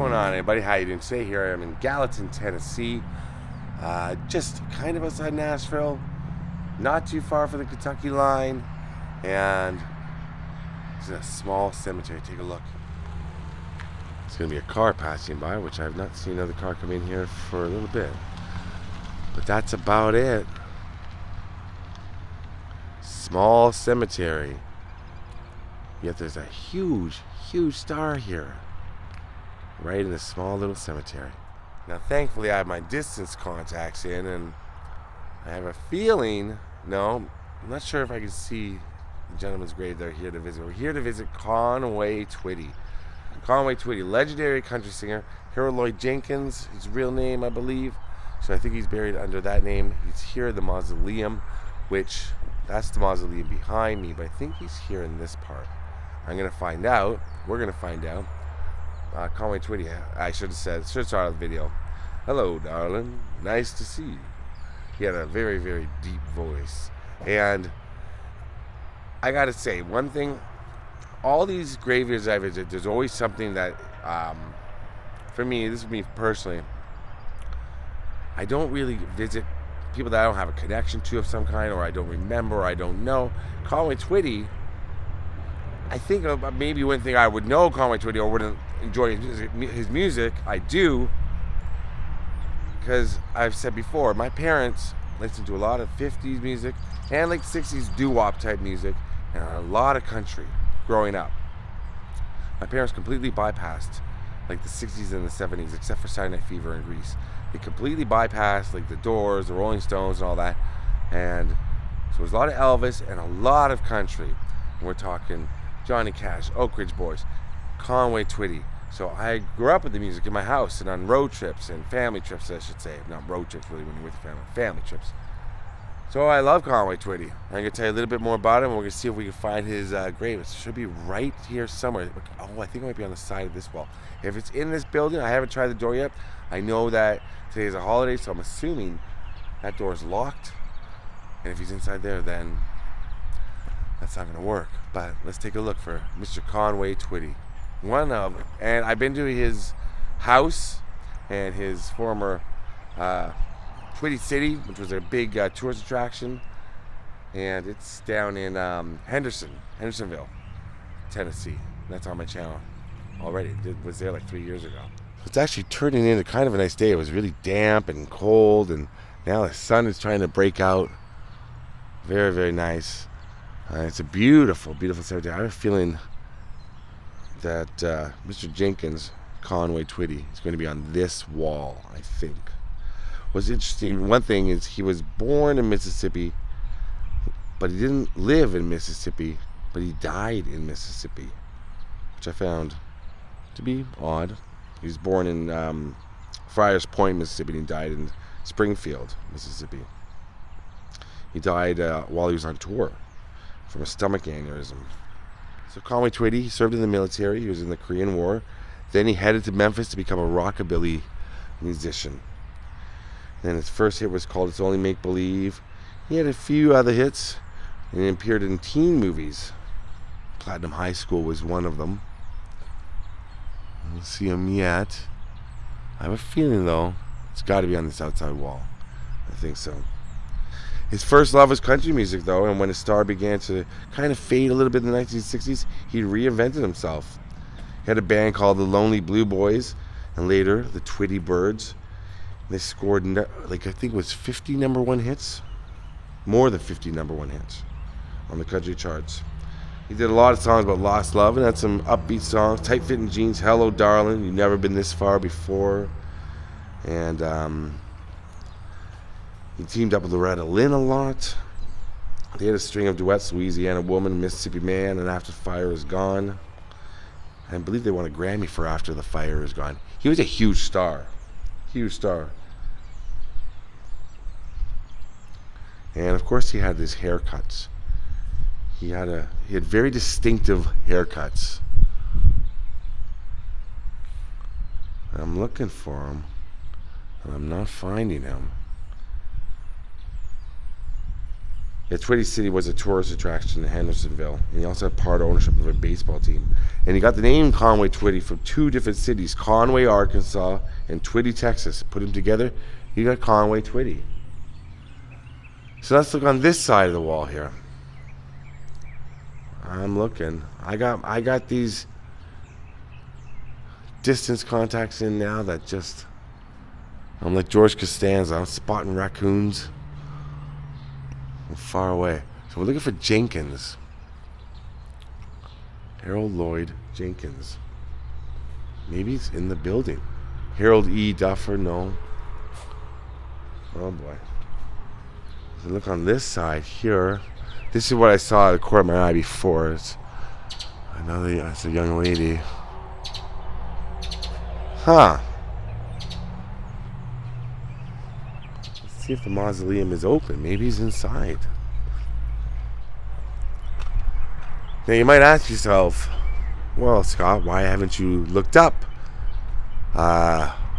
going on, everybody? How you doing today? Here I am in Gallatin, Tennessee, just kind of outside Nashville, not too far from the Kentucky line, and it's a small cemetery. Take a look. It's going to be a car passing by, which I have not seen another car come in here for a little bit, but that's about it. Small cemetery, yet there's a huge star here, right in this small little cemetery. Now thankfully I have my distance contacts in, and I have a feeling, no, I'm not sure if I can see the gentleman's grave they're here to visit. We're here to visit Conway Twitty. Conway Twitty, legendary country singer. Harold Jenkins, his real name I believe, so I think he's buried under that name. He's here at the mausoleum, which that's the mausoleum behind me, but I think he's here in this part. I'm gonna find out. We're gonna find out. Conway Twitty, I should have started the video. Hello, darling. Nice to see you. He had a very, very deep voice. And I gotta say, one thing, all these graveyards I visit, there's always something that, for me, this is me personally, I don't really visit people that I don't have a connection to of some kind, or I don't remember, or I don't know. Conway Twitty, I think maybe one thing I would know Conway Twitty or wouldn't enjoy his music, I do, because I've said before, my parents listened to a lot of 50s music and like 60s doo-wop type music and a lot of country growing up. My parents completely bypassed like the 60s and the 70s, except for Saturday Night Fever and Grease. They completely bypassed like the Doors, the Rolling Stones, and all that. And so there's a lot of Elvis and a lot of country. And we're talking Johnny Cash, Oak Ridge Boys, Conway Twitty. So I grew up with the music in my house and on road trips and family trips, I should say. Not road trips really when you're with your family trips. So I love Conway Twitty. I'm going to tell you a little bit more about him. We're going to see if we can find his grave. It should be right here somewhere. Oh, I think it might be on the side of this wall. If it's in this building, I haven't tried the door yet. I know that today is a holiday, so I'm assuming that door is locked. And if he's inside there, then that's not going to work. But let's take a look for Mr. Conway Twitty. And I've been to his house and his former Twitty City, which was a big tourist attraction, and it's down in Hendersonville, Tennessee. That's on my channel already. It was there like 3 years ago. It's actually turning into kind of a nice day. It was really damp and cold, and now the sun is trying to break out. Very, very nice. It's a beautiful, beautiful cemetery. I have a feeling that Mr. Jenkins, Conway Twitty, is going to be on this wall, I think. What's interesting, one thing is he was born in Mississippi, but he didn't live in Mississippi, but he died in Mississippi, which I found to be odd. He was born in Friars Point, Mississippi, and he died in Springfield, Mississippi. He died while he was on tour from a stomach aneurysm. So Conway Twitty, he served in the military. He was in the Korean War. Then he headed to Memphis to become a rockabilly musician. Then his first hit was called It's Only Make Believe. He had a few other hits and he appeared in teen movies. Platinum High School was one of them. I don't see him yet. I have a feeling though, it's got to be on this outside wall. I think so. His first love was country music though, and when his star began to kind of fade a little bit in the 1960s, he reinvented himself. He had a band called the Lonely Blue Boys, and later the Twitty Birds. They scored like I think it was 50 number one hits, more than 50 number one hits on the country charts. He did a lot of songs about lost love and had some upbeat songs, Tight Fitting Jeans, Hello Darling, You've Never Been This Far Before, and he teamed up with Loretta Lynn a lot. They had a string of duets, Louisiana Woman, Mississippi Man, and After Fire Is Gone. I believe they won a Grammy for After the Fire Is Gone. He was a huge star. Huge star. And of course he had his haircuts. He had very distinctive haircuts. I'm looking for him, and I'm not finding him. Yeah, Twitty City was a tourist attraction in Hendersonville, and he also had part ownership of a baseball team. And he got the name Conway Twitty from 2 different cities, Conway, Arkansas, and Twitty, Texas. Put them together, you got Conway Twitty. So let's look on this side of the wall here. I'm looking. I got these distance contacts in now that just, I'm like George Costanza. I'm spotting raccoons from far away. So we're looking for Jenkins. Harold Lloyd Jenkins. Maybe he's in the building. Harold E. Duffer, no. Oh boy. So look on this side here. This is what I saw at the corner of my eye before. It's a young lady. Huh. Let's see if the mausoleum is open. Maybe he's inside. Now you might ask yourself, well, Scott, why haven't you looked up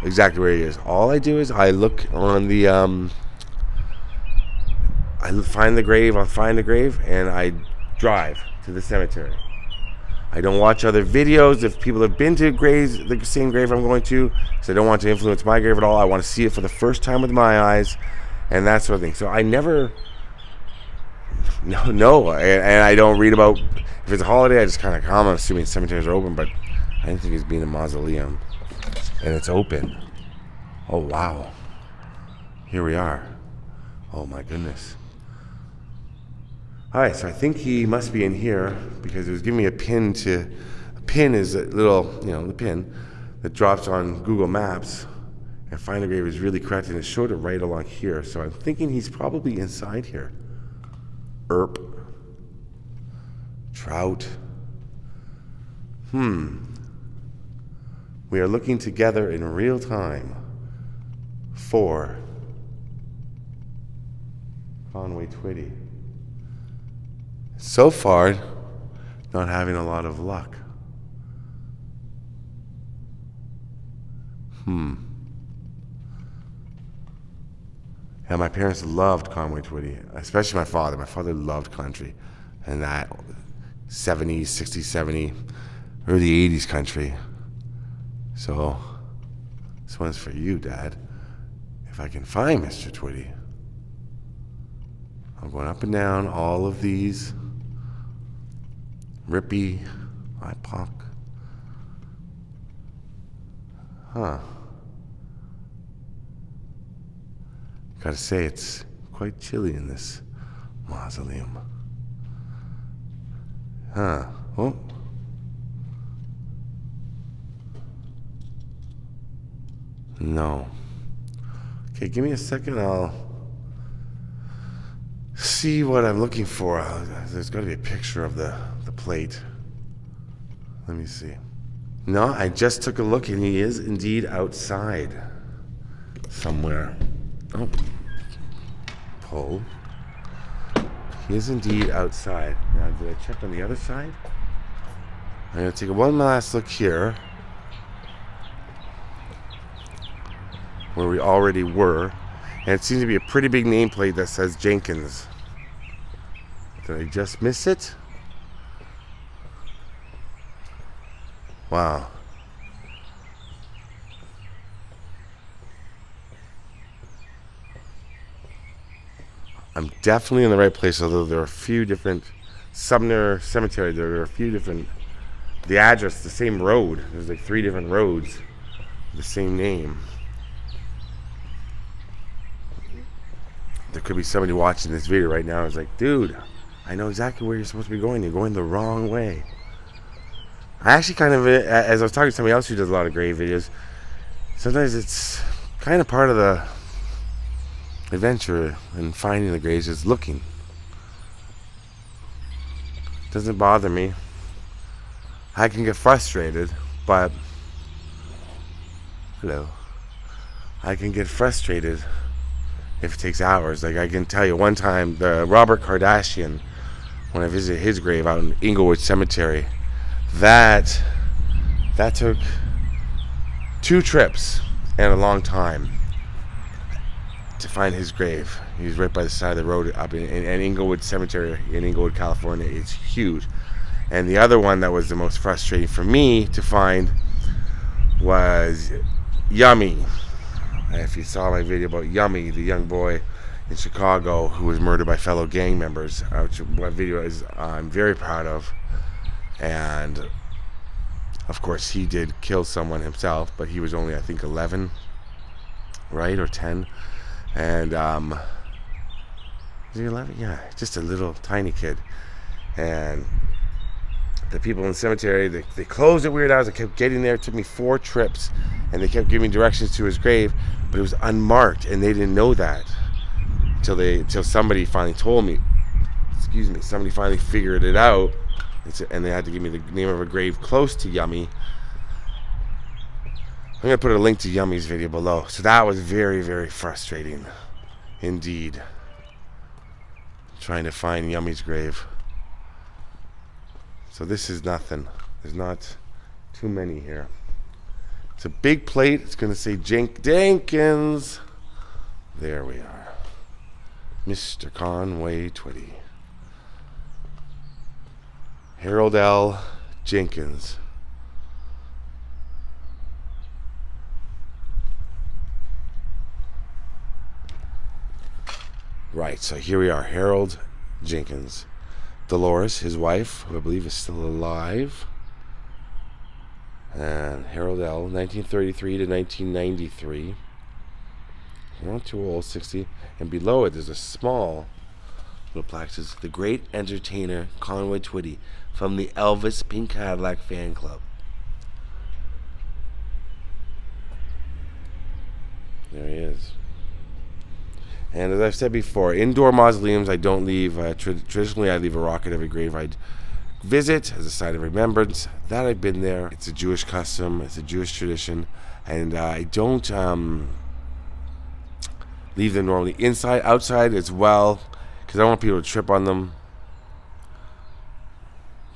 exactly where he is? All I do is I look on the I find the grave, I'll find the grave, and I drive to the cemetery. I don't watch other videos if people have been to graves, the same grave I'm going to, because I don't want to influence my grave at all. I want to see it for the first time with my eyes, and that sort of thing. So I never, no, and I don't read about, if it's a holiday, I just kind of come, I'm assuming cemeteries are open, but I didn't think it's being a mausoleum, and it's open. Oh, wow. Here we are. Oh, my goodness. Alright, so I think he must be in here because it was giving me a pin to. A pin is a little, the pin that drops on Google Maps. And Find a Grave is really correct, and it showed it right along here. So I'm thinking he's probably inside here. Erp. Trout. We are looking together in real time for Conway Twitty. So far, not having a lot of luck. Yeah, my parents loved Conway Twitty, especially my father. My father loved country, and that 70s, 60s, 70s, early 80s country. So, this one's for you, Dad. If I can find Mr. Twitty. I'm going up and down all of these. Rippy, IPOC. Huh. Gotta say, it's quite chilly in this mausoleum. Huh. Oh. No. Okay, give me a second. I'll see what I'm looking for. There's got to be a picture of the plate. Let me see. No, I just took a look and he is indeed outside somewhere. Oh. Pull. He is indeed outside. Now, did I check on the other side? I'm going to take one last look here where we already were. And it seems to be a pretty big nameplate that says Jenkins. Did I just miss it? Wow. I'm definitely in the right place, although there are a few different Sumner Cemetery. There are a few different, the address, the same road. There's like 3 different roads, the same name. There could be somebody watching this video right now who's like, dude, I know exactly where you're supposed to be going. You're going the wrong way. I actually kind of, as I was talking to somebody else who does a lot of grave videos, sometimes it's kind of part of the adventure in finding the graves is looking. Doesn't bother me. I can get frustrated, but hello. I can get frustrated if it takes hours. Like I can tell you one time, the Robert Kardashian, when I visited his grave out in Inglewood Cemetery, that took 2 trips and a long time. to find his grave. He's right by the side of the road up in Inglewood Cemetery in Inglewood, California. It's huge. And the other one that was the most frustrating for me to find was Yummy. If you saw my video about Yummy, the young boy in Chicago who was murdered by fellow gang members, which what video is I'm very proud of. And of course he did kill someone himself, but he was only, I think, 11, right, or 10. And was he 11? Yeah, just a little tiny kid. And the people in the cemetery, they closed at weird hours. I kept getting there. It took me 4 trips, and they kept giving directions to his grave, but it was unmarked, and they didn't know that until somebody finally told me. Excuse me. Somebody finally figured it out, and they had to give me the name of a grave close to Yummy. I'm gonna put a link to Yummy's video below. So that was very, very frustrating, indeed. Trying to find Yummy's grave. So this is nothing. There's not too many here. It's a big plate. It's going to say Jenkins. There we are. Mr. Conway Twitty. Harold L. Jenkins. Right, so here we are. Harold Jenkins. Dolores, his wife, who I believe is still alive. And Harold L., 1933 to 1993. Not too old, 60. And below it, there's a small little plaque that says, "The great entertainer Conway Twitty from the Elvis Pink Cadillac fan club." There he is. And as I've said before, indoor mausoleums I don't leave. Traditionally, I leave a rock at every grave I'd visit as a sign of remembrance that I've been there. It's a Jewish custom. It's a Jewish tradition. And I don't leave them normally inside, outside as well, because I don't want people to trip on them.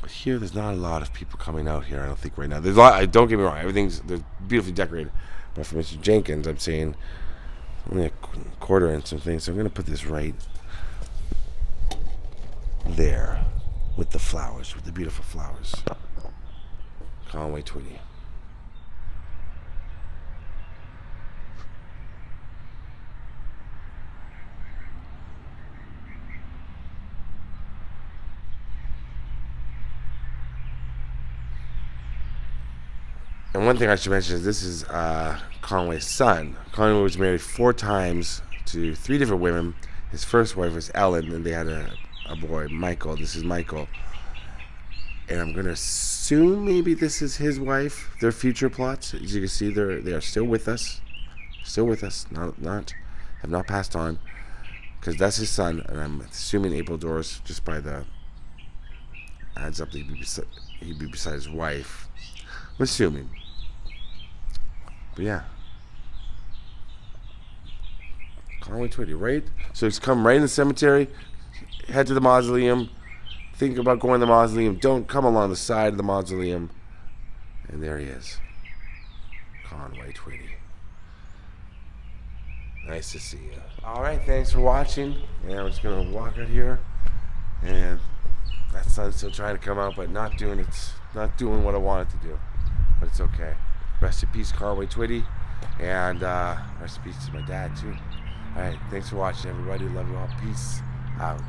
But here, there's not a lot of people coming out here, I don't think, right now. There's a lot. Don't get me wrong. They're beautifully decorated. But for Mr. Jenkins, I'm saying only a quarter and some things. So I'm going to put this right there with the flowers, with the beautiful flowers. Conway Twitty. And one thing I should mention is this is Conway's son. Conway was married 4 times to 3 different women. His first wife was Ellen, and they had a boy, Michael. This is Michael. And I'm going to assume maybe this is his wife. Their future plots, as you can see, they are still with us. Still with us. Have not passed on. Because that's his son, and I'm assuming April Doris, just by the adds up that he'd be beside his wife. I'm assuming. But yeah. Conway Twitty, right? So he's come right in the cemetery, head to the mausoleum, think about going to the mausoleum, don't come along the side of the mausoleum, and there he is. Conway Twitty. Nice to see you. Alright, thanks for watching. And I'm just going to walk out here, and that sun's still trying to come out, but not doing what I want it to do. But it's okay. Rest in peace, Conway Twitty, and rest in peace to my dad too. Alright, thanks for watching, everybody. Love you all. Peace out.